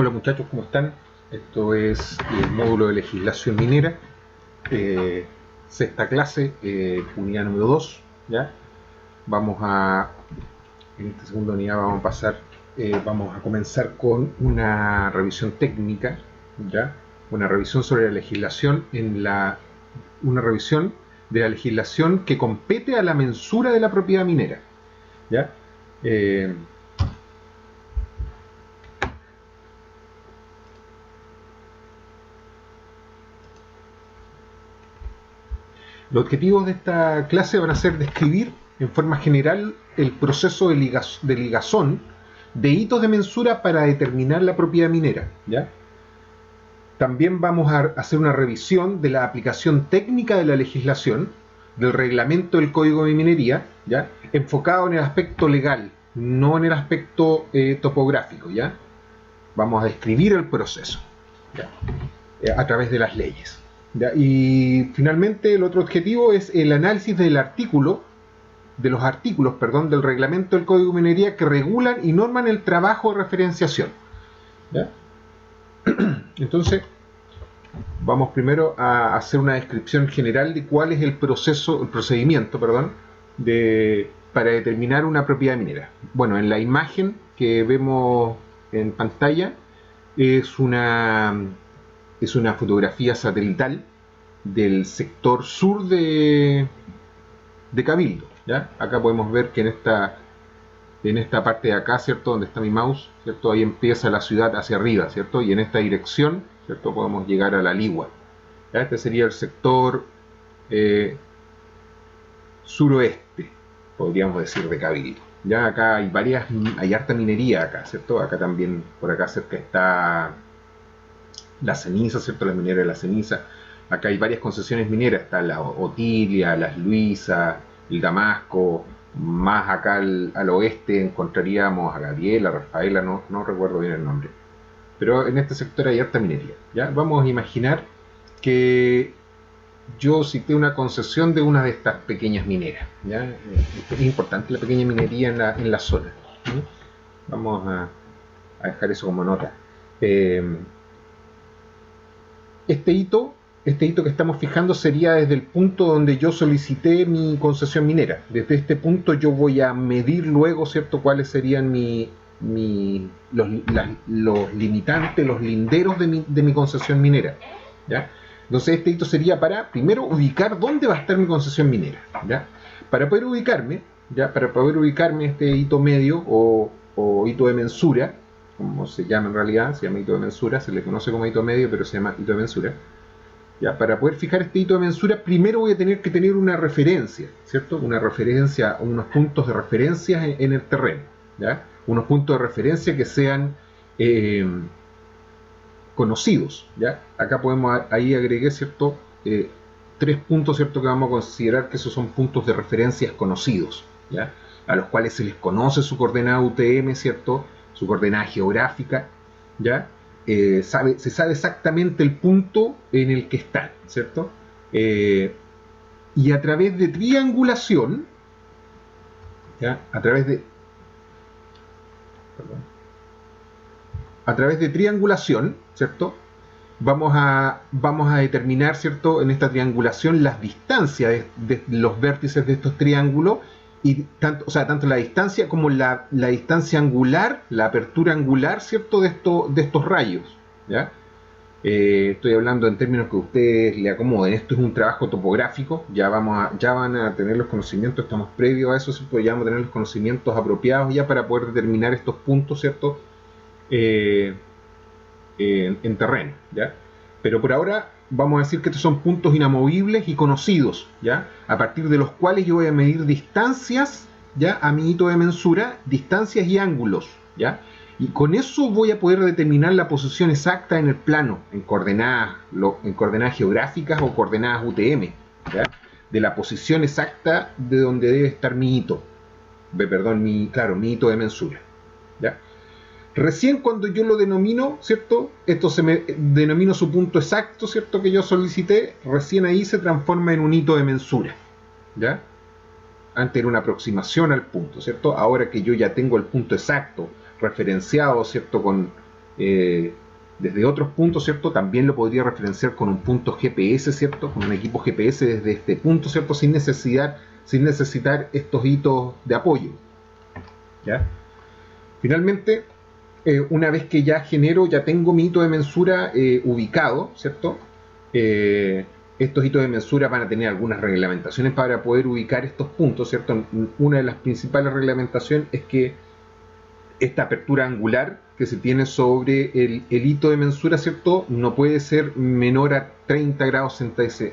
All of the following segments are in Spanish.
Hola muchachos, ¿cómo están? Esto es el módulo de legislación minera, sexta clase, unidad número 2, ¿ya? En esta segunda unidad vamos a comenzar con una revisión técnica, ¿ya? Una revisión sobre la legislación una revisión de la legislación que compete a la mensura de la propiedad minera, ¿ya? Los objetivos de esta clase van a ser describir en forma general el proceso de ligazón de hitos de mensura para determinar la propiedad minera, ¿ya? También vamos a hacer una revisión de la aplicación técnica de la legislación, del reglamento del Código de Minería, ¿ya? Enfocado en el aspecto legal, no en el aspecto topográfico, ¿ya? Vamos a describir el proceso, ¿ya? A través de las leyes. ¿Ya? Y finalmente el otro objetivo es el análisis de los artículos, del reglamento del Código de Minería que regulan y norman el trabajo de referenciación. ¿Ya? Entonces, vamos primero a hacer una descripción general de cuál es el procedimiento, para determinar una propiedad minera. Bueno, en la imagen que vemos en pantalla es una fotografía satelital del sector sur de Cabildo, ¿ya? Acá podemos ver que en esta parte de acá, ¿cierto? Donde está mi mouse, ¿cierto? Ahí empieza la ciudad hacia arriba, ¿cierto? Y en esta dirección, ¿cierto? Podemos llegar a la Ligua, ¿ya? Este sería el sector suroeste, podríamos decir, de Cabildo. Ya acá hay harta minería acá, ¿cierto? Acá también, por acá cerca está la ceniza, ¿cierto? La minera de la ceniza. Acá hay varias concesiones mineras, está la Otilia, las Luisas, el Damasco, más acá al oeste encontraríamos a Gabriela, Rafaela, no recuerdo bien el nombre. Pero en este sector hay harta minería, ¿ya? Vamos a imaginar que yo cité una concesión de una de estas pequeñas mineras, ¿ya? Es importante la pequeña minería en la zona, ¿sí? Vamos a dejar eso como nota. Este hito que estamos fijando sería desde el punto donde yo solicité mi concesión minera. Desde este punto yo voy a medir luego, ¿cierto?, cuáles serían los limitantes, los linderos de mi concesión minera, ¿ya? Entonces este hito sería para, primero, ubicar dónde va a estar mi concesión minera, ¿ya? Para poder ubicarme, este hito medio o hito de mensura, como se llama en realidad, se llama hito de mensura, se le conoce como hito medio, pero se llama hito de mensura. Ya, para poder fijar este hito de mensura, primero voy a tener que tener una referencia, ¿cierto? Una referencia, unos puntos de referencia en el terreno, ¿ya? Unos puntos de referencia que sean conocidos, ¿ya? Acá ahí agregué, ¿cierto? 3 puntos, ¿cierto? Que vamos a considerar que esos son puntos de referencias conocidos, ¿ya? A los cuales se les conoce su coordenada UTM, ¿cierto? Su coordenada geográfica, ¿ya? Se sabe exactamente el punto en el que están, ¿cierto? Y a través de triangulación, ¿ya? A través de triangulación, ¿cierto? Vamos a determinar, ¿cierto?, en esta triangulación las distancias de los vértices de estos triángulos, y tanto la distancia como la distancia angular, la apertura angular, ¿cierto?, de estos rayos, ¿ya? Estoy hablando en términos que ustedes le acomoden. Esto es un trabajo topográfico, ya van a tener los conocimientos, estamos previos a eso, ¿cierto? Ya vamos a tener los conocimientos apropiados ya para poder determinar estos puntos, ¿cierto?, en terreno, ¿ya? Pero por ahora vamos a decir que estos son puntos inamovibles y conocidos, ¿ya? A partir de los cuales yo voy a medir distancias, ¿ya?, a mi hito de mensura, distancias y ángulos, ¿ya? Y con eso voy a poder determinar la posición exacta en el plano, en coordenadas geográficas o coordenadas UTM, ¿ya?, de la posición exacta de donde debe estar mi hito, mi hito de mensura, ¿ya? Recién cuando yo lo denomino, ¿cierto?, denomino su punto exacto, ¿cierto?, que yo solicité, recién ahí se transforma en un hito de mensura, ¿ya? Antes era una aproximación al punto, ¿cierto? Ahora que yo ya tengo el punto exacto, referenciado, ¿cierto?, con desde otros puntos, ¿cierto? También lo podría referenciar con un punto GPS, ¿cierto? Con un equipo GPS desde este punto, ¿cierto? Sin necesitar estos hitos de apoyo, ¿ya? Finalmente, una vez que ya tengo mi hito de mensura ubicado, ¿cierto? Estos hitos de mensura van a tener algunas reglamentaciones para poder ubicar estos puntos, ¿cierto? Una de las principales reglamentaciones es que esta apertura angular que se tiene sobre el hito de mensura, ¿cierto? No puede ser menor a 30 grados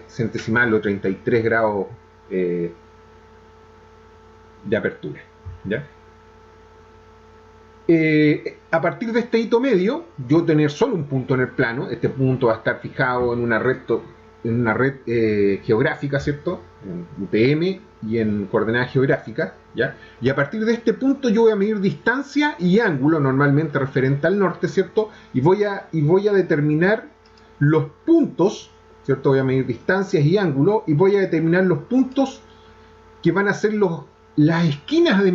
centesimal o 33 grados de apertura, ¿ya? A partir de este hito medio, yo tener solo un punto en el plano, este punto va a estar fijado en una red geográfica, ¿cierto? En UTM y en coordenadas geográficas, ¿ya? Y a partir de este punto yo voy a medir distancia y ángulo, normalmente referente al norte, ¿cierto? Y voy a determinar los puntos, ¿cierto? Voy a medir distancias y ángulo y voy a determinar los puntos que van a ser las esquinas de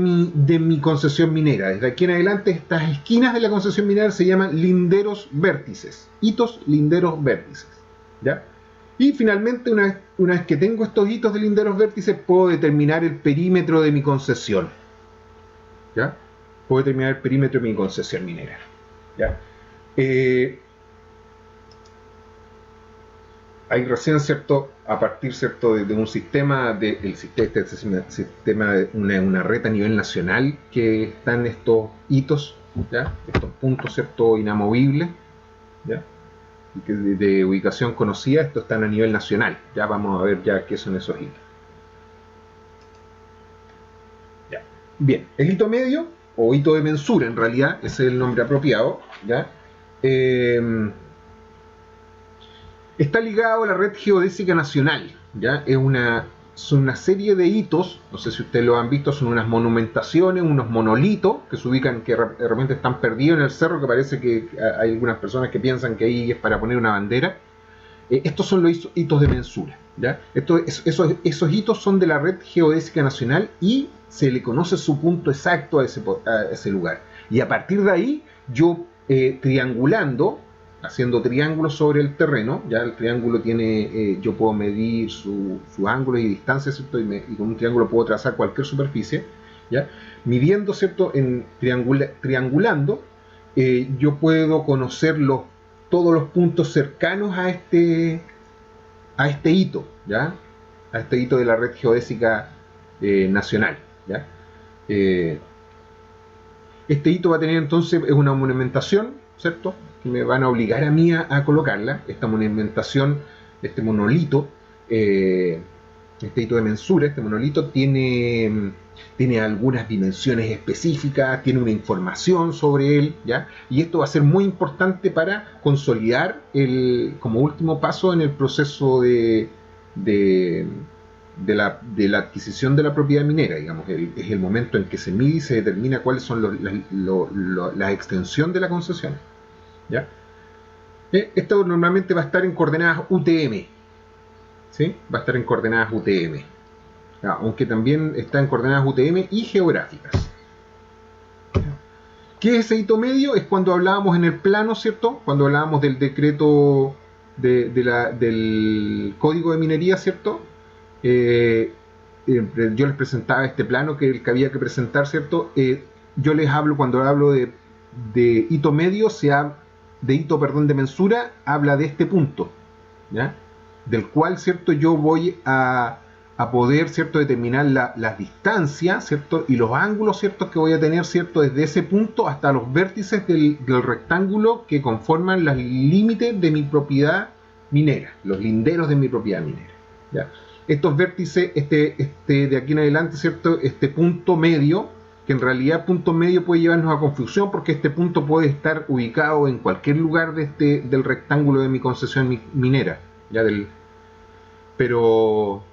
mi concesión minera. Desde aquí en adelante, estas esquinas de la concesión minera se llaman linderos vértices, hitos linderos vértices, ¿ya? Y finalmente, una vez que tengo estos hitos de linderos vértices, puedo determinar el perímetro de mi concesión, ¿ya? Puedo determinar el perímetro de mi concesión minera, ¿ya? Hay recién, ¿cierto? A partir, ¿cierto? De un sistema, sistema de una red a nivel nacional que están estos hitos, ¿ya? Estos puntos, ¿cierto? Inamovibles, ¿ya? Y que de ubicación conocida, estos están a nivel nacional. Ya vamos a ver ya qué son esos hitos. Ya. Bien, el hito medio, o hito de mensura en realidad, ese es el nombre apropiado, ¿ya? Está ligado a la red geodésica nacional, ¿ya? Es una serie de hitos, no sé si ustedes lo han visto, son unas monumentaciones, unos monolitos que se ubican, que realmente están perdidos en el cerro, que parece que hay algunas personas que piensan que ahí es para poner una bandera. Estos son los hitos de mensura, ¿ya? Esos hitos son de la red geodésica nacional y se le conoce su punto exacto a ese lugar. Y a partir de ahí, yo triangulando, haciendo triángulos sobre el terreno, ya el triángulo tiene, yo puedo medir su ángulo y distancia, ¿cierto? Y con un triángulo puedo trazar cualquier superficie, ¿ya? Midiendo, ¿cierto? Triangulando, yo puedo conocer todos los puntos cercanos a este hito, ¿ya? A este hito de la red geodésica nacional, ¿ya? Este hito va a tener entonces una monumentación, ¿cierto? Que me van a obligar a mí a colocarla, esta monumentación, este monolito, este hito de mensura, este monolito tiene algunas dimensiones específicas, tiene una información sobre él, ¿ya? Y esto va a ser muy importante para consolidar como último paso en el proceso de la adquisición de la propiedad minera, digamos. Es el momento en que se mide y se determina cuáles son la extensión de la concesión, ¿ya? Esto normalmente va a estar en coordenadas UTM, ¿sí? Va a estar en coordenadas UTM, ¿ya? Aunque también está en coordenadas UTM y geográficas. ¿Qué es ese hito medio? Es cuando hablábamos en el plano, ¿cierto? Cuando hablábamos del decreto del código de minería, ¿cierto? Yo les presentaba este plano que había que presentar, ¿cierto? Yo les hablo, cuando hablo de hito medio, de mensura, habla de este punto, ¿ya? Del cual, ¿cierto? Yo voy a poder, ¿cierto? Determinar las distancias, ¿cierto? Y los ángulos, ¿cierto? Que voy a tener, ¿cierto? Desde ese punto hasta los vértices del rectángulo que conforman los límites de mi propiedad minera, los linderos de mi propiedad minera, ¿ya? Estos vértices, de aquí en adelante, ¿cierto? Este punto medio, que en realidad punto medio puede llevarnos a confusión, porque este punto puede estar ubicado en cualquier lugar del rectángulo de mi concesión minera, ¿ya? Pero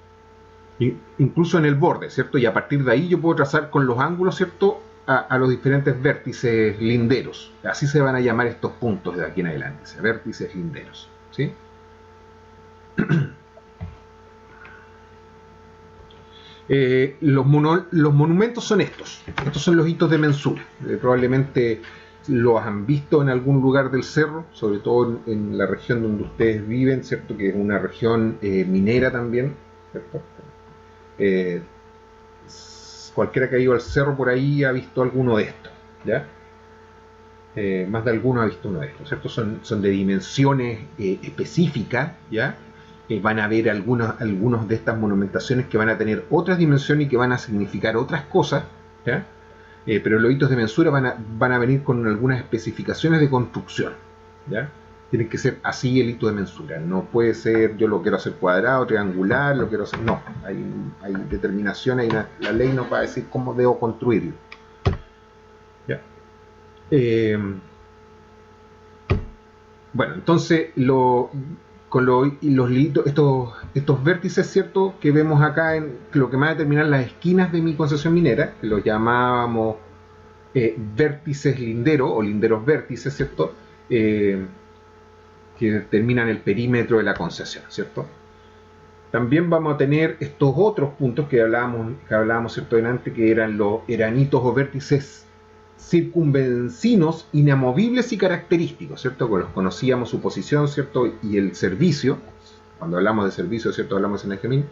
incluso en el borde, ¿cierto? Y a partir de ahí yo puedo trazar con los ángulos, ¿cierto? A los diferentes vértices linderos. Así se van a llamar estos puntos de aquí en adelante, vértices linderos, ¿sí? Los monumentos son estos son los hitos de mensura. Probablemente los han visto en algún lugar del cerro, sobre todo en la región donde ustedes viven, ¿cierto? Que es una región minera también, ¿cierto? Eh, Cualquiera que ha ido al cerro por ahí ha visto alguno de estos, ¿ya? Más de alguno ha visto uno de estos, ¿cierto? Son de dimensiones específicas, ¿ya? Van a haber algunos de estas monumentaciones que van a tener otras dimensiones y que van a significar otras cosas, ¿ya? Pero los hitos de mensura van a venir con algunas especificaciones de construcción, ¿ya? Tiene que ser así el hito de mensura. No puede ser yo lo quiero hacer cuadrado, triangular, lo quiero hacer... No, hay determinación, la ley nos va a decir cómo debo construirlo, ¿ya? Bueno, entonces estos vértices, ¿cierto? Que vemos acá, lo que va a determinar las esquinas de mi concesión minera, que lo llamábamos vértices linderos o linderos vértices, ¿cierto? Que determinan el perímetro de la concesión, ¿cierto? También vamos a tener estos otros puntos que hablábamos ¿cierto? Delante, que eran los hitos o vértices circunvencinos inamovibles y característicos, ¿cierto? Que los conocíamos su posición, ¿cierto? Y el servicio, cuando hablamos de servicio, ¿cierto? Hablamos en Benjamín.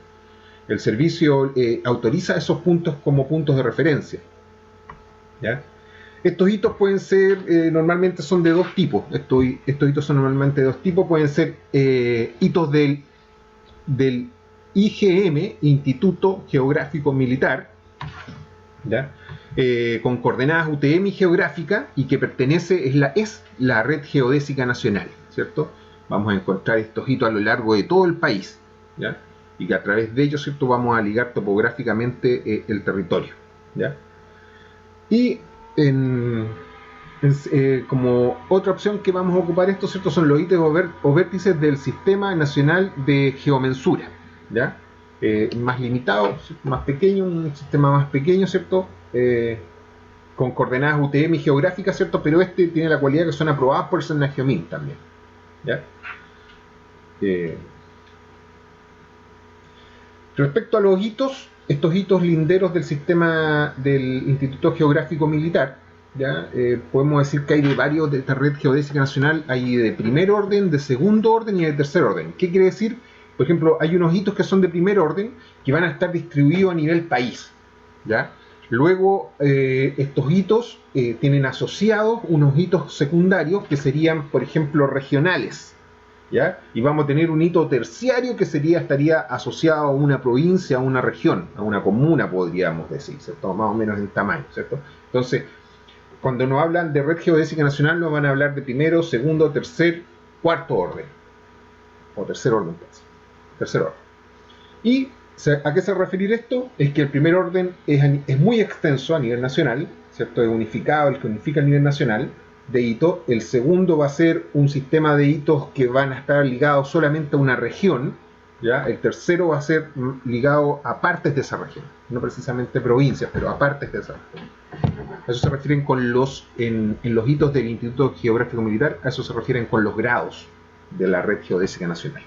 El servicio autoriza esos puntos como puntos de referencia, ¿ya? Estos hitos pueden ser, normalmente son de dos tipos. Estos hitos son normalmente de dos tipos. Pueden ser hitos del IGM, Instituto Geográfico Militar, ¿ya? Con coordenadas UTM y geográfica, y que pertenece, es la Red Geodésica Nacional, ¿cierto? Vamos a encontrar estos hitos a lo largo de todo el país, ¿ya? Y que a través de ellos, ¿cierto? Vamos a ligar topográficamente el territorio, ¿ya? Y como otra opción que vamos a ocupar esto, ¿cierto? Son los hitos o vértices del Sistema Nacional de Geomensura, ¿ya? Más limitado, más pequeño, un sistema más pequeño, ¿cierto? Con coordenadas UTM y geográficas, ¿cierto? Pero este tiene la cualidad que son aprobadas por el Senagiomín también, ¿ya? Respecto a los hitos, estos hitos linderos del sistema del Instituto Geográfico Militar, ¿ya? Podemos decir que hay de varios de esta red geodésica nacional. Hay de primer orden, de segundo orden y de tercer orden. ¿Qué quiere decir? Por ejemplo, hay unos hitos que son de primer orden que van a estar distribuidos a nivel país, ¿ya? Luego, estos hitos tienen asociados unos hitos secundarios que serían, por ejemplo, regionales, ¿ya? Y vamos a tener un hito terciario que estaría asociado a una provincia, a una región, a una comuna, podríamos decir, ¿cierto? Más o menos en tamaño, ¿cierto? Entonces, cuando nos hablan de red geodésica nacional, nos van a hablar de primero, segundo, tercer, cuarto orden, o tercer orden, pues. Tercer orden. ¿Y a qué se refiere esto? Es que el primer orden es muy extenso a nivel nacional, ¿cierto? Es unificado, el que unifica a nivel nacional de hito. El segundo va a ser un sistema de hitos que van a estar ligados solamente a una región, ¿ya? El tercero va a ser ligado a partes de esa región, no precisamente provincias, pero a partes de esa región. A eso se refieren en los hitos del Instituto Geográfico Militar, a eso se refieren con los grados de la Red Geodésica Nacional.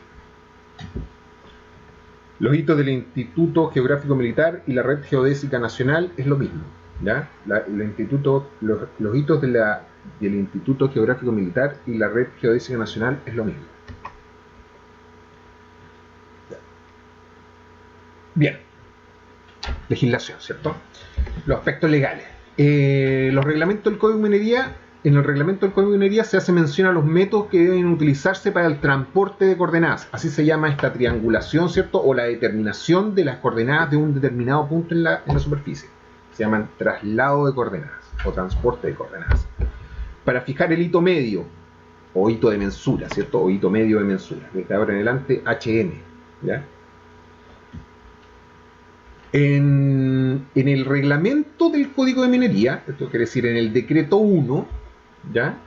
Los hitos del Instituto Geográfico Militar y la Red Geodésica Nacional es lo mismo, ¿ya? Los hitos del Instituto Geográfico Militar y la Red Geodésica Nacional es lo mismo. Bien. Legislación, ¿cierto? Los aspectos legales. Los reglamentos del Código de Minería. En el reglamento del Código de Minería se hace mención a los métodos que deben utilizarse para el transporte de coordenadas. Así se llama esta triangulación, ¿cierto? O la determinación de las coordenadas de un determinado punto en la superficie. Se llaman traslado de coordenadas o transporte de coordenadas. Para fijar el hito medio o hito de mensura, ¿cierto? O hito medio de mensura. Desde ahora en adelante, HM, ¿ya? En el reglamento del Código de Minería, esto quiere decir en el decreto 1, ¿ya?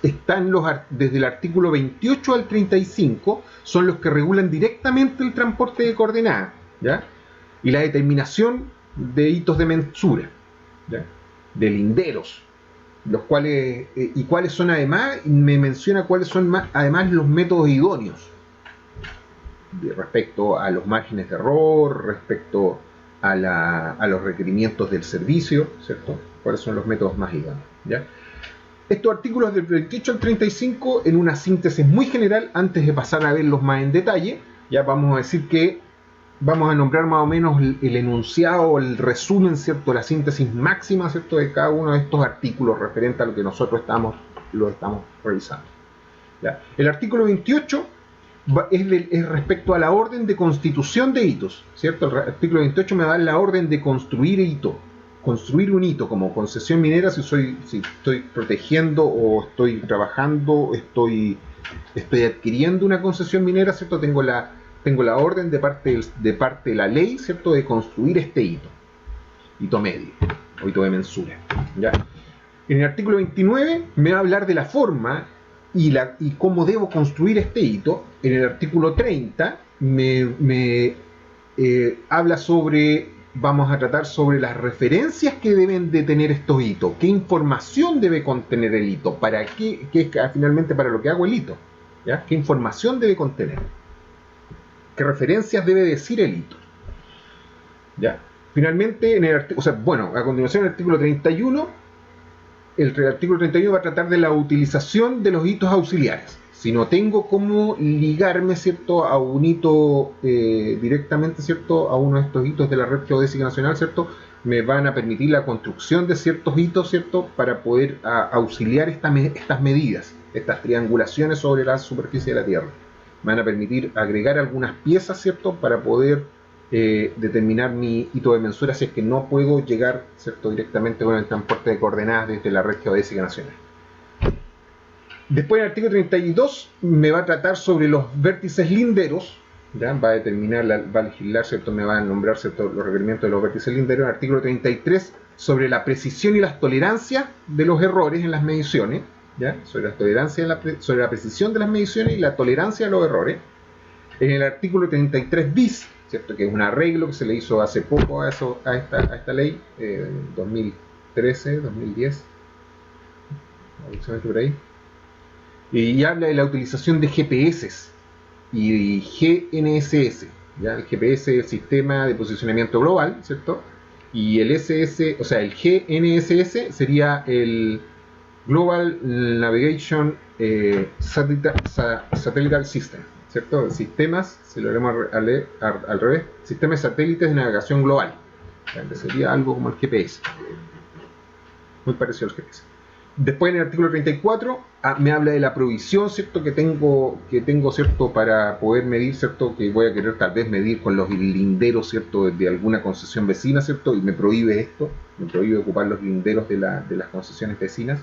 Están desde el artículo 28 al 35, son los que regulan directamente el transporte de coordenadas, ¿ya? Y la determinación de hitos de mensura, ¿ya? De linderos, los cuales, y cuáles son además, me menciona cuáles son además los métodos idóneos respecto a los márgenes de error, respecto a los requerimientos del servicio, ¿cierto? cuáles son los métodos más idóneos, ¿ya? Estos artículos del 28 al 35, en una síntesis muy general, antes de pasar a verlos más en detalle, ya vamos a decir que vamos a nombrar más o menos el enunciado, el resumen, ¿cierto? La síntesis máxima, ¿cierto? De cada uno de estos artículos referente a lo que nosotros lo estamos revisando, ¿ya? El artículo 28 es respecto a la orden de constitución de hitos, ¿cierto? El artículo 28 me da la orden de construir hito, construir un hito como concesión minera, si estoy protegiendo o estoy trabajando, estoy adquiriendo una concesión minera, ¿cierto? Tengo la orden de parte de la ley, ¿cierto? De construir este hito medio, o hito de mensura, ¿ya? En el artículo 29 me va a hablar de la forma y cómo debo construir este hito. En el artículo 30 me habla vamos a tratar sobre las referencias que deben de tener estos hitos, qué información debe contener el hito, para qué es finalmente para lo que hago el hito, ¿ya? Qué información debe contener, qué referencias debe decir el hito, ¿ya? Finalmente, a continuación el artículo 31, el artículo 31 va a tratar de la utilización de los hitos auxiliares. Si no tengo cómo ligarme, ¿cierto?, a un hito directamente, ¿cierto?, a uno de estos hitos de la red geodésica nacional, ¿cierto?, me van a permitir la construcción de ciertos hitos, ¿cierto?, para poder auxiliar estas medidas, estas triangulaciones sobre la superficie de la Tierra. Me van a permitir agregar algunas piezas, ¿cierto?, para poder determinar mi hito de mensura si es que no puedo llegar, ¿cierto?, directamente con el transporte de coordenadas desde la red geodésica nacional. Después, en el artículo 32 me va a tratar sobre los vértices linderos, ¿ya? Va a legislar, ¿cierto? Me va a nombrar, ¿cierto?, los requerimientos de los vértices linderos. En el artículo 33 sobre la precisión y las tolerancias de los errores en las mediciones, ¿ya? Sobre la precisión de las mediciones y la tolerancia de los errores. En el artículo 33 bis, ¿cierto?, que es un arreglo que se le hizo hace poco a esta ley, 2013, 2010, por ahí. Y habla de la utilización de GPS y GNSS, ¿ya? El GPS es el Sistema de Posicionamiento Global, ¿cierto? Y el el GNSS sería el Global Navigation Satellite System, ¿cierto? Sistemas, si lo leemos al revés, sistemas de satélites de navegación global, que sería algo como el GPS, muy parecido al GPS. Después, en el artículo 34 me habla de la provisión, ¿cierto?, que tengo, ¿cierto?, para poder medir, ¿cierto?, que voy a querer tal vez medir con los linderos, ¿cierto?, de alguna concesión vecina, ¿cierto?, y me prohíbe ocupar los linderos de las concesiones vecinas.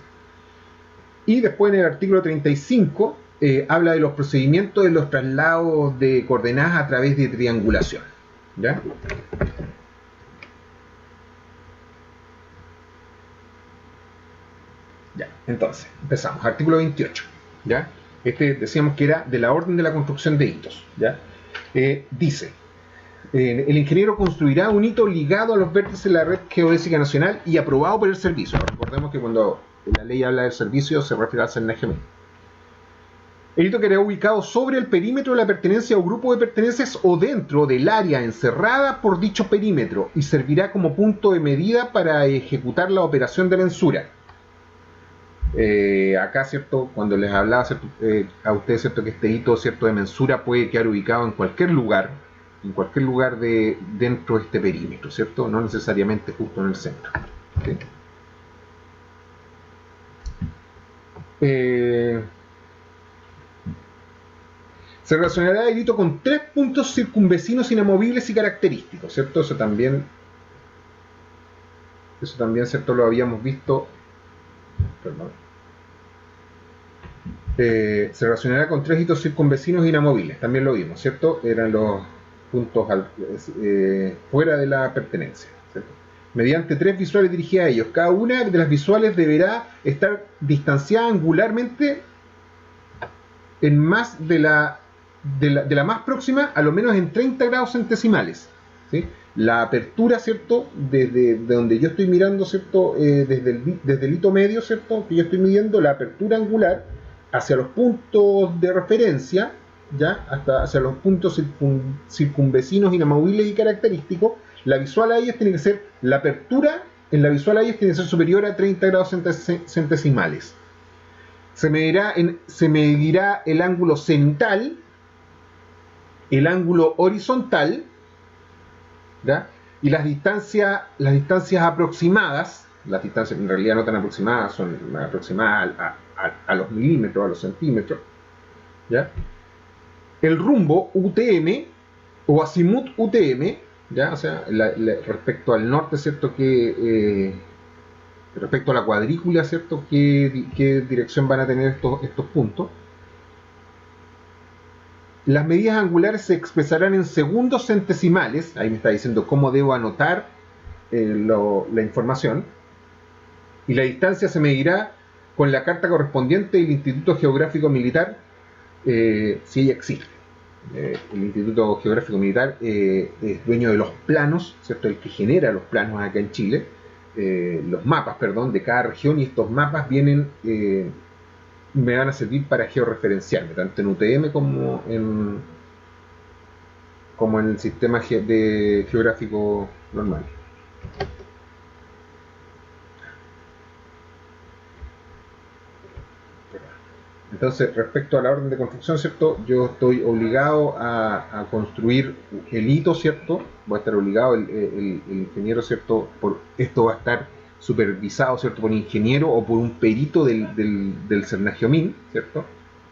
Y después, en el artículo 35 habla de los procedimientos de los traslados de coordenadas a través de triangulación, ¿ya? Ya, entonces, empezamos. Artículo 28, ¿ya? Decíamos que era de la orden de la construcción de hitos, ¿ya? Dice, el ingeniero construirá un hito ligado a los vértices de la red geodésica nacional y aprobado por el servicio. Recordemos que cuando la ley habla del servicio se refiere al CERNAGM. El hito quedará ubicado sobre el perímetro de la pertenencia o grupo de pertenencias o dentro del área encerrada por dicho perímetro y servirá como punto de medida para ejecutar la operación de mensura. Acá, ¿cierto?, cuando les hablaba, ¿cierto?, a ustedes, ¿cierto?, que este hito, ¿cierto?, de mensura puede quedar ubicado en cualquier lugar dentro de este perímetro, ¿cierto?, no necesariamente justo en el centro, ¿sí? Se relacionará el hito con 3 puntos circunvecinos inamovibles y característicos, ¿cierto? Eso también, ¿cierto?, lo habíamos visto. Perdón. Se relacionará con 3 hitos circunvecinos inamovibles, también lo vimos, ¿cierto? Eran los puntos fuera de la pertenencia, ¿cierto?, mediante 3 visuales dirigidas a ellos. Cada una de las visuales deberá estar distanciada angularmente en más de la más próxima, a lo menos en 30 grados centesimales, ¿sí? La apertura, ¿cierto?, desde donde yo estoy mirando, ¿cierto?, desde el hito medio, ¿cierto?, que yo estoy midiendo, la apertura angular hacia los puntos de referencia, ¿ya?, hacia los puntos circunvecinos inamovibles y característicos, la visual a ellos tiene que ser la apertura en la visual AIS tiene que ser superior a 30 grados centesimales. Se medirá el ángulo cenital, el ángulo horizontal, ¿ya? Y las distancias aproximadas, las distancias en realidad no tan aproximadas, son aproximadas a los milímetros, a los centímetros, ¿ya? El rumbo UTM o azimut UTM, ¿ya? O sea, respecto al norte, ¿cierto? Respecto a la cuadrícula, ¿cierto? ¿Qué dirección van a tener estos puntos? Las medidas angulares se expresarán en segundos centesimales. Ahí me está diciendo cómo debo anotar la información. Y la distancia se medirá con la carta correspondiente del Instituto Geográfico Militar, si ella existe. El Instituto Geográfico Militar es dueño de los planos, ¿cierto? El que genera los planos acá en Chile, los mapas, perdón, de cada región, y estos mapas vienen, me van a servir para georreferenciarme, tanto en UTM como en el sistema geográfico normal. Entonces, respecto a la orden de construcción, ¿cierto? Yo estoy obligado a construir el hito, ¿cierto? Voy a estar obligado, el ingeniero, ¿cierto? Esto va a estar supervisado, ¿cierto? Por un ingeniero o por un perito del Cernagiomín, ¿cierto?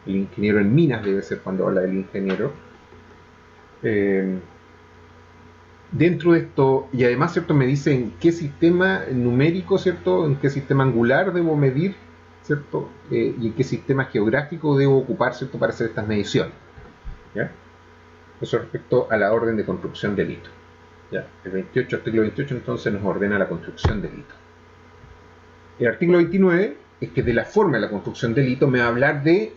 El ingeniero en minas debe ser cuando habla del ingeniero. Dentro de esto, y además, ¿cierto? Me dice en qué sistema numérico, ¿cierto? En qué sistema angular debo medir, ¿cierto? Y en qué sistema geográfico debo ocupar, ¿cierto? Para hacer estas mediciones, ¿ya? Eso respecto a la orden de construcción del hito, ¿ya? El artículo 28 entonces nos ordena la construcción del hito. El artículo 29 es que de la forma de la construcción del hito me va a hablar de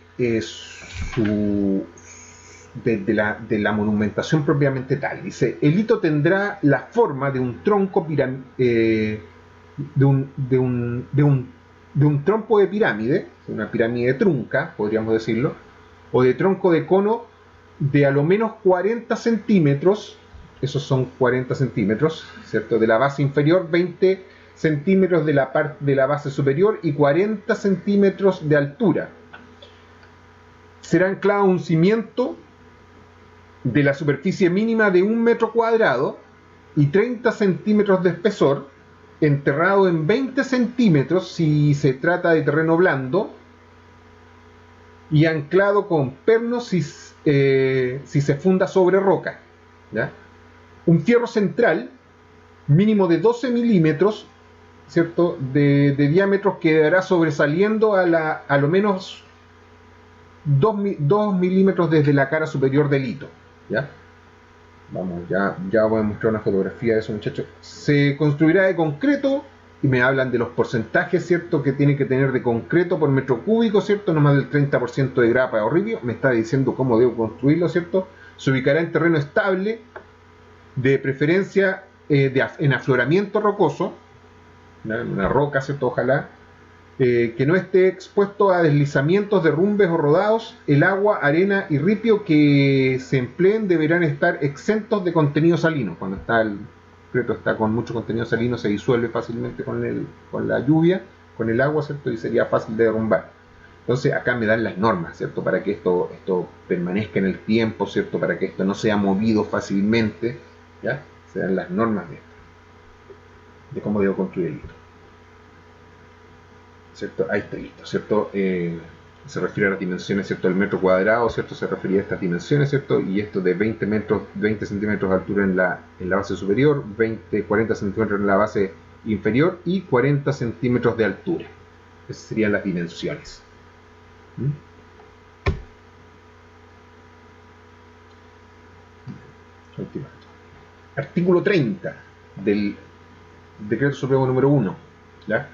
la monumentación propiamente tal. Dice, el hito tendrá la forma de un tronco de un trompo de pirámide, una pirámide trunca, podríamos decirlo, o de tronco de cono de a lo menos 40 centímetros, esos son 40 centímetros, ¿cierto? De la base inferior, 20 centímetros de la base superior y 40 centímetros de altura. Será anclado un cimiento de la superficie mínima de 1 metro cuadrado y 30 centímetros de espesor, enterrado en 20 centímetros si se trata de terreno blando, y anclado con pernos si se funda sobre roca, ¿ya? Un fierro central mínimo de 12 milímetros, ¿cierto? De diámetro, quedará sobresaliendo a lo menos 2 milímetros desde la cara superior del hito, ¿ya? Vamos, ya voy a mostrar una fotografía de eso, muchachos. Se construirá de concreto, y me hablan de los porcentajes, ¿cierto? Que tiene que tener de concreto por metro cúbico, ¿cierto? No más del 30% de grapa o ripio. Me está diciendo cómo debo construirlo, ¿cierto? Se ubicará en terreno estable, de preferencia en afloramiento rocoso, una roca, ¿cierto? Ojalá. Que no esté expuesto a deslizamientos, derrumbes o rodados. El agua, arena y ripio que se empleen deberán estar exentos de contenido salino. Cuando el concreto está con mucho contenido salino, se disuelve fácilmente con la lluvia, con el agua, ¿cierto? Y sería fácil de derrumbar. Entonces acá me dan las normas, ¿cierto? Para que esto permanezca en el tiempo, ¿cierto? Para que esto no sea movido fácilmente, ¿ya? Se dan las normas de cómo debo construir el hito, ¿cierto? Ahí está listo, ¿cierto? Se refiere a las dimensiones, ¿cierto? El metro cuadrado, ¿cierto? Se refería a estas dimensiones, ¿cierto? Y esto de 20 centímetros de altura en la base superior, 40 centímetros en la base inferior y 40 centímetros de altura. Esas serían las dimensiones. Artículo 30 del Decreto Supremo número 1, ¿ya?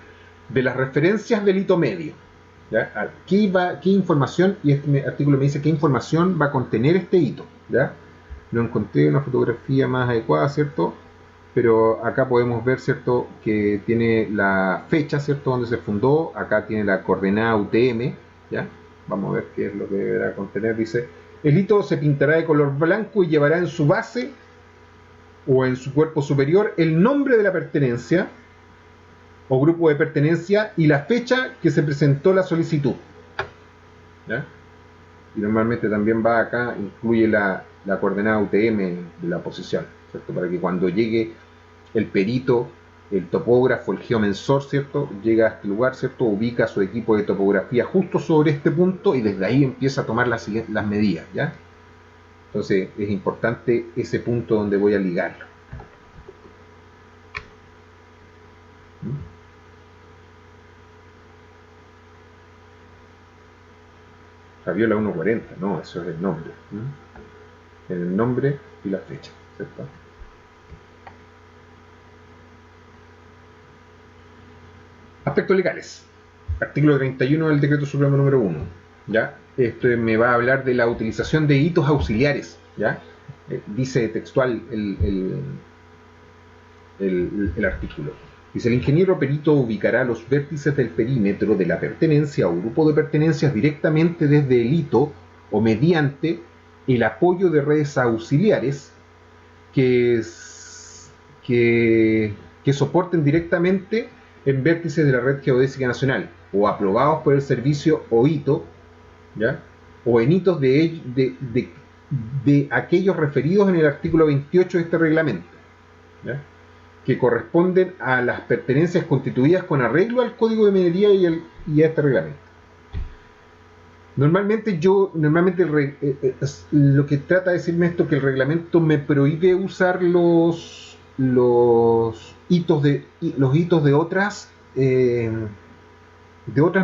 De las referencias del hito medio, ¿ya? ¿Qué información? Y este artículo me dice qué información va a contener este hito, ¿ya? No encontré una fotografía más adecuada, ¿cierto? Pero acá podemos ver, ¿cierto? Que tiene la fecha, ¿cierto? Donde se fundó. Acá tiene la coordenada UTM, ¿ya? Vamos a ver qué es lo que deberá contener. Dice, el hito se pintará de color blanco y llevará en su base o en su cuerpo superior el nombre de la pertenencia, o grupo de pertenencia y la fecha que se presentó la solicitud. ¿Ya? Y normalmente también va acá, incluye la coordenada UTM de la posición, ¿cierto? Para que cuando llegue el perito, el topógrafo, el geomensor, ¿cierto? Llega a este lugar, ¿cierto? Ubica su equipo de topografía justo sobre este punto y desde ahí empieza a tomar las medidas, ¿ya? Entonces es importante ese punto donde voy a ligarlo. Fabiola 140, no, eso es el nombre. El nombre y la fecha, ¿cierto? Aspectos legales. Artículo 31 del Decreto Supremo número 1. ¿Ya? Esto me va a hablar de la utilización de hitos auxiliares. ¿Ya? Dice textual el artículo. Dice: el ingeniero perito ubicará los vértices del perímetro de la pertenencia o grupo de pertenencias directamente desde el hito o mediante el apoyo de redes auxiliares que soporten directamente en vértices de la red geodésica nacional o aprobados por el servicio o hito, ¿ya? O en hitos de aquellos referidos en el artículo 28 de este reglamento, ¿ya? Que corresponden a las pertenencias constituidas con arreglo al Código de Minería y a este reglamento. Normalmente lo que trata de decirme esto, que el reglamento me prohíbe usar los hitos de otras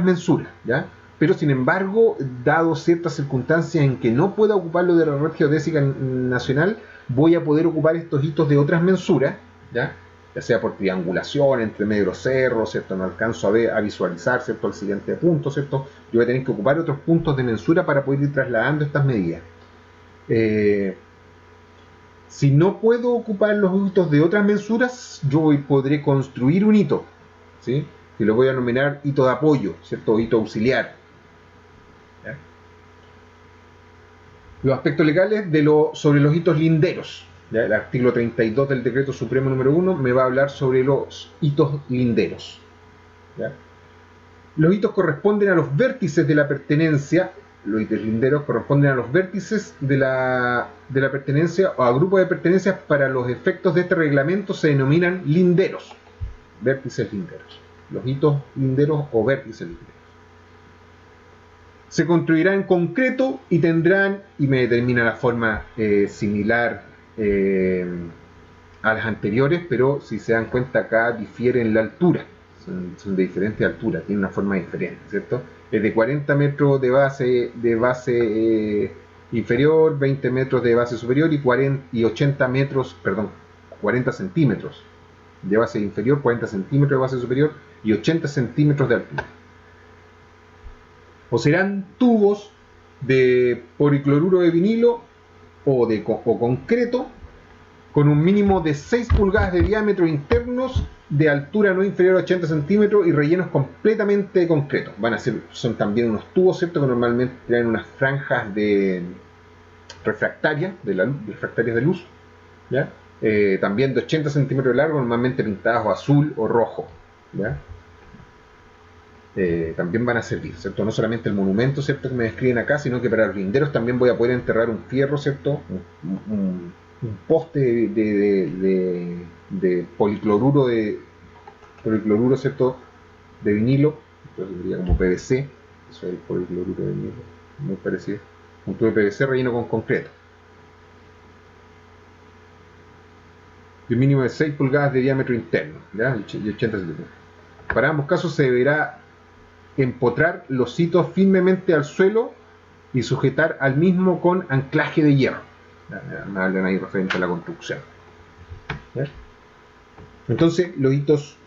mensuras, ¿ya? Pero sin embargo, dado ciertas circunstancias en que no pueda ocuparlo de la red geodésica nacional, voy a poder ocupar estos hitos de otras mensuras, ¿ya? Ya sea por triangulación entre medio de los cerros, ¿cierto? No alcanzo a visualizar, ¿cierto? El siguiente punto, ¿cierto? Yo voy a tener que ocupar otros puntos de mensura para poder ir trasladando estas medidas. Si no puedo ocupar los hitos de otras mensuras, yo podré construir un hito, ¿sí? Que lo voy a denominar hito de apoyo, ¿cierto? Hito auxiliar. ¿Ya? Los aspectos legales sobre los hitos linderos. ¿Ya? El artículo 32 del Decreto Supremo número 1 me va a hablar sobre los hitos linderos. ¿Ya? Los hitos corresponden a los vértices de la pertenencia. Los hitos linderos corresponden a los vértices de la pertenencia o a grupo de pertenencias. Para los efectos de este reglamento se denominan linderos. Vértices linderos. Los hitos linderos o vértices linderos. Se construirá en concreto y tendrán, y me determina la forma similar a las anteriores, pero si se dan cuenta acá difieren la altura, son de diferente altura, tienen una forma diferente, ¿cierto? Es de 40 metros de base inferior, 20 metros de base superior y 80 metros, perdón, 40 centímetros de base inferior, 40 centímetros de base superior y 80 centímetros de altura. O serán tubos de policloruro de vinilo o concreto con un mínimo de 6 pulgadas de diámetro internos, de altura no inferior a 80 centímetros y rellenos completamente de concreto. Son también unos tubos, ¿cierto? Que normalmente traen unas franjas de refractarias de luz, ¿ya? También de 80 centímetros de largo, normalmente pintadas o azul o rojo, ¿ya? También van a servir, ¿cierto? No solamente el monumento, ¿cierto? Que me describen acá, sino que para los linderos también voy a poder enterrar un fierro, ¿cierto? Un poste de policloruro ¿cierto? De vinilo, entonces sería como PVC, eso es el policloruro de vinilo, muy parecido. Un tubo de PVC relleno con concreto. Y un mínimo de 6 pulgadas de diámetro interno, ¿ya? Y 80 centímetros. Para ambos casos se deberá empotrar los hitos firmemente al suelo y sujetar al mismo con anclaje de hierro. Me hablan ahí referente a la construcción. ¿Ya? Entonces los hitos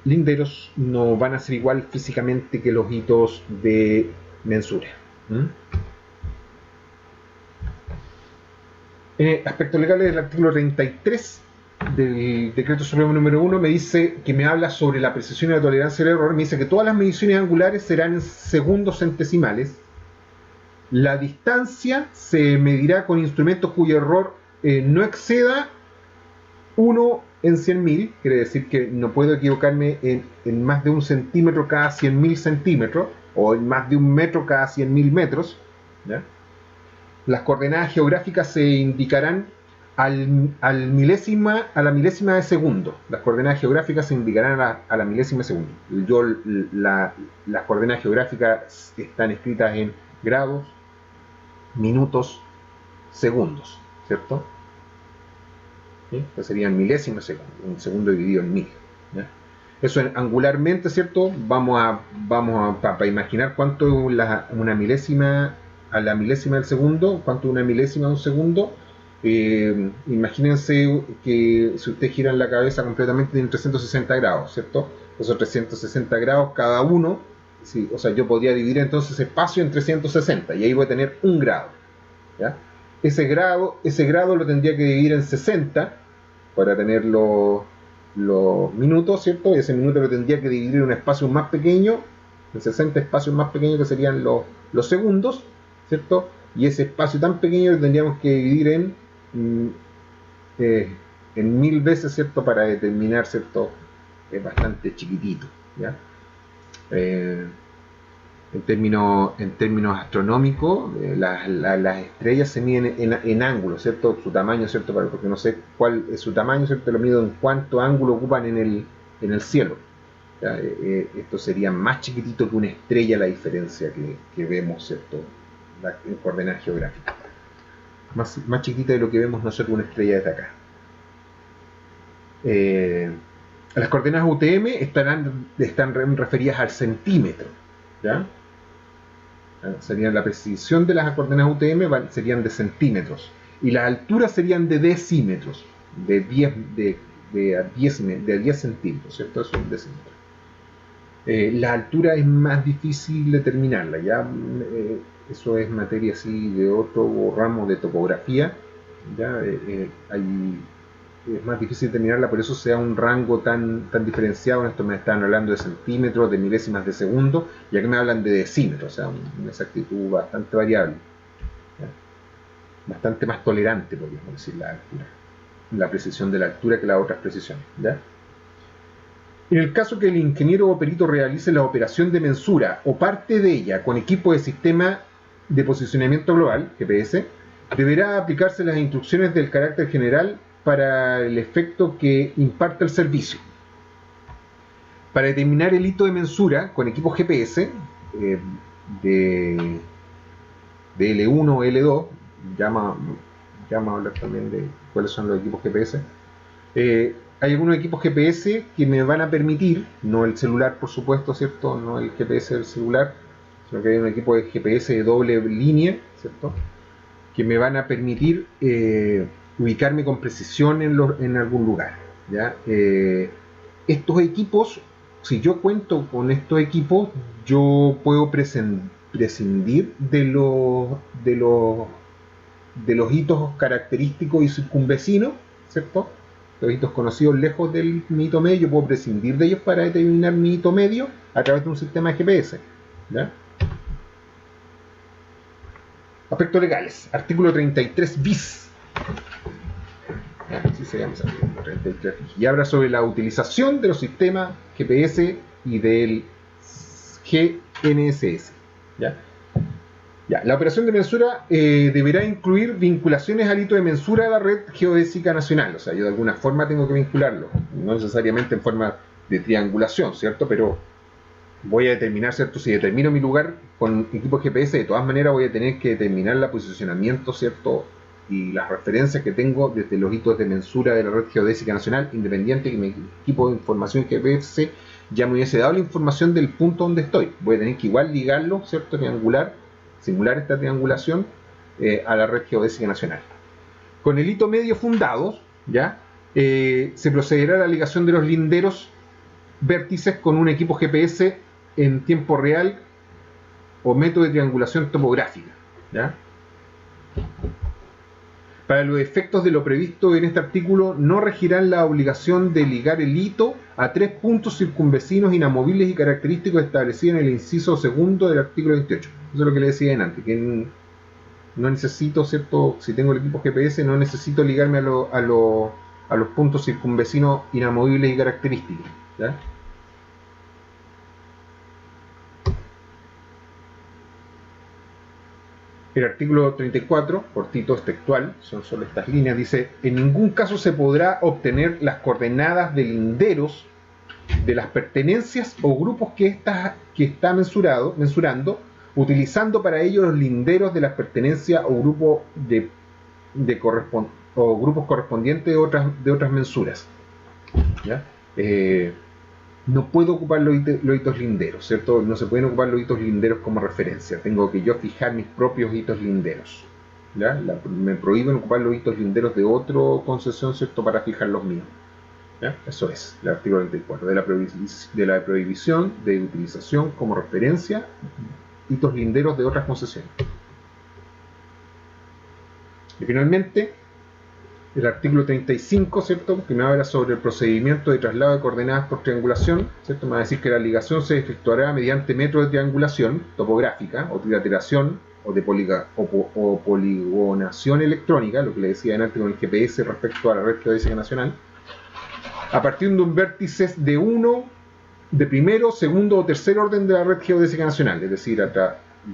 linderos no van a ser igual físicamente que los hitos de mensura. Aspectos legales del artículo 33 del Decreto Supremo número 1 me dice que me habla sobre la precisión y la tolerancia al error. Me dice que todas las mediciones angulares serán en segundos centesimales. La distancia se medirá con instrumentos cuyo error no exceda 1 en 100.000, quiere decir que no puedo equivocarme en más de un centímetro cada 100.000 centímetros, o en más de un metro cada 100.000 metros, ¿ya? Las coordenadas geográficas se indicarán a la milésima de segundo. Las coordenadas geográficas se indicarán a la milésima de segundo. Las coordenadas geográficas están escritas en grados, minutos, segundos, ¿cierto? ¿Sí? Que serían milésimas de segundo, un segundo dividido en 1000. ¿Ya? Eso angularmente, ¿cierto? Para imaginar cuánto es una milésima a la milésima del segundo, cuánto es una milésima de un segundo. Imagínense que si ustedes giran la cabeza completamente en 360 grados, ¿cierto? Esos 360 grados cada uno, sí, o sea, yo podría dividir entonces espacio en 360 y ahí voy a tener un grado, ¿ya? Ese grado lo tendría que dividir en 60 para tener los minutos, ¿cierto? Y ese minuto lo tendría que dividir en un espacio más pequeño, en 60 espacios más pequeños que serían los segundos, ¿cierto? Y ese espacio tan pequeño lo tendríamos que dividir en 1000 veces, ¿cierto? Para determinar, ¿cierto? Es bastante chiquitito, ¿ya? En términos astronómicos, las estrellas se miden en ángulo, ¿cierto? Su tamaño, ¿cierto? Porque no sé cuál es su tamaño, ¿cierto? Lo mido en cuánto ángulo ocupan en el cielo. Esto sería más chiquitito que una estrella, la diferencia que vemos, ¿cierto? En coordenadas geográficas. Más chiquitita de lo que vemos nosotros una estrella desde acá. Las coordenadas UTM están referidas al centímetro, ¿ya? Serían la precisión de las coordenadas UTM serían de centímetros y las alturas serían de decímetros, de 10 centímetros, ¿cierto? Eso es un decímetro. La altura es más difícil determinarla, ya eso es materia así de otro ramo de topografía, ya es más difícil determinarla, por eso sea un rango tan diferenciado. En esto me están hablando de centímetros, de milésimas de segundo, y aquí me hablan de decímetros, o sea, una exactitud bastante variable, ¿ya? Bastante más tolerante, podríamos decir, la altura, la precisión de la altura que las otras precisiones, ¿ya? En el caso que el ingeniero o perito realice la operación de mensura o parte de ella con equipo de sistema de posicionamiento global, GPS, deberá aplicarse las instrucciones del carácter general para el efecto que imparta el servicio. Para determinar el hito de mensura con equipo GPS de L1 o L2, ya vamos a hablar también de cuáles son los equipos GPS. Hay algunos equipos GPS que me van a permitir, no el celular por supuesto, ¿cierto? No el GPS del celular, sino que hay un equipo de GPS de doble línea, ¿cierto? Que me van a permitir ubicarme con precisión en algún lugar, ¿ya? Estos equipos, si yo cuento con estos equipos, yo puedo prescindir de los hitos característicos y circunvecinos, ¿cierto? Los hitos conocidos lejos del hito medio, yo puedo prescindir de ellos para determinar mi hito medio a través de un sistema de GPS, ¿ya? Aspectos legales. Artículo 33 bis. Así se llama ese artículo 33 bis. Y habla sobre la utilización de los sistemas GPS y del GNSS. ¿Ya? Ya, la operación de mensura deberá incluir vinculaciones al hito de mensura de la red geodésica nacional. O sea, yo de alguna forma tengo que vincularlo. No necesariamente en forma de triangulación, ¿cierto? Pero voy a determinar, ¿cierto? Si determino mi lugar con equipo GPS, de todas maneras voy a tener que determinar el posicionamiento, ¿cierto? Y las referencias que tengo desde los hitos de mensura de la red geodésica nacional, independiente que mi equipo de información GPS ya me hubiese dado la información del punto donde estoy. Voy a tener que igual ligarlo, ¿cierto? Simular esta triangulación a la red geodésica nacional. Con el hito medio fundado, ¿ya? Se procederá a la ligación de los linderos vértices con un equipo GPS en tiempo real o método de triangulación topográfica, ¿ya? Para los efectos de lo previsto en este artículo, no regirán la obligación de ligar el hito a 3 puntos circunvecinos inamovibles y característicos establecidos en el inciso segundo del artículo 28. Eso es lo que le decía antes, que no necesito, ¿cierto? Si tengo el equipo GPS, no necesito ligarme a a los puntos circunvecinos inamovibles y característicos, ¿ya? El artículo 34, cortito, es textual, son solo estas líneas, dice: en ningún caso se podrá obtener las coordenadas de linderos de las pertenencias o grupos que está mensurando, utilizando para ello los linderos de las pertenencias o grupos o grupos correspondientes de otras mensuras, ¿ya? No puedo ocupar los hitos linderos, ¿cierto? No se pueden ocupar los hitos linderos como referencia. Tengo que yo fijar mis propios hitos linderos, ¿ya? Me prohíben ocupar los hitos linderos de otra concesión, ¿cierto? Para fijar los míos, ¿ya? Eso es el artículo 34 de la prohibición de utilización como referencia hitos linderos de otras concesiones. Y finalmente, el artículo 35, ¿cierto? Que me habla sobre el procedimiento de traslado de coordenadas por triangulación, ¿cierto? Me va a decir que la ligación se efectuará mediante método de triangulación topográfica o trilateración o poligonación electrónica, lo que le decía antes con el GPS respecto a la red geodésica nacional, a partir de un vértice de primero, segundo o tercer orden de la red geodésica nacional, es decir,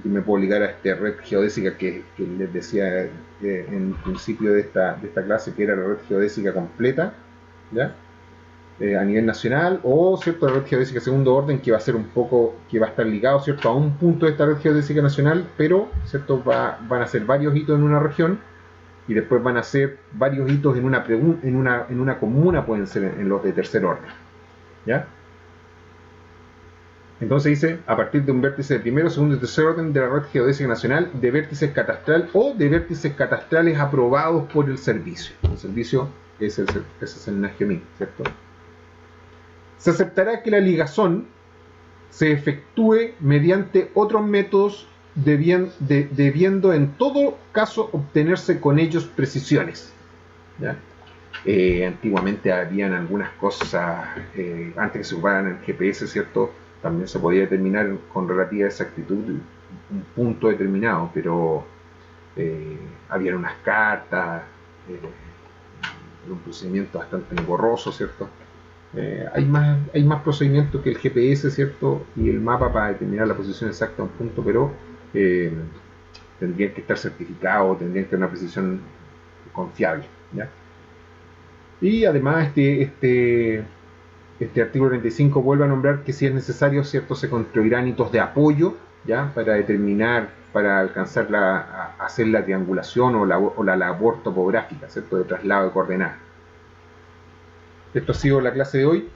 me puedo ligar a esta red geodésica que les decía en el principio de esta clase, que era la red geodésica completa, ¿ya? A nivel nacional, o cierto, la red geodésica segundo orden, que va a ser que va a estar ligado, cierto, a un punto de esta red geodésica nacional, pero cierto, van a ser varios hitos en una región, y después van a ser varios hitos en una comuna, pueden ser en los de tercer orden, ¿ya? Entonces dice, a partir de un vértice de primero, segundo y tercer orden de la red geodésica nacional, de vértices catastral o de vértices catastrales aprobados por el servicio. El servicio es el NAGEOMIN, ¿cierto? Se aceptará que la ligazón se efectúe mediante otros métodos, debiendo en todo caso obtenerse con ellos precisiones, ¿ya? Antiguamente habían algunas cosas, antes que se ocuparan el GPS, ¿cierto? También se podía determinar con relativa exactitud un punto determinado, pero habían unas cartas, un procedimiento bastante engorroso, ¿cierto? Hay más procedimientos que el GPS, ¿cierto? Y el mapa para determinar la posición exacta de un punto, pero tendrían que estar certificados, tendrían que tener una precisión confiable, ¿ya? Y además este artículo 35 vuelve a nombrar que si es necesario, ¿cierto?, se construirán hitos de apoyo, ¿ya?, para alcanzar hacer la triangulación o la labor topográfica, ¿cierto?, de traslado de coordenadas. Esto ha sido la clase de hoy.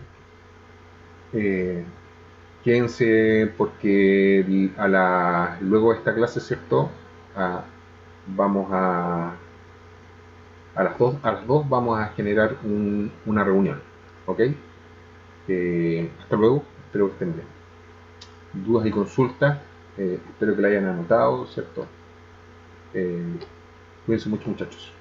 Quédense porque luego de esta clase, ¿cierto?, a las 2 vamos a generar una reunión, ¿ok? Hasta luego, espero que estén bien. Dudas y consultas, espero que la hayan anotado, ¿cierto? Cuídense mucho, muchachos.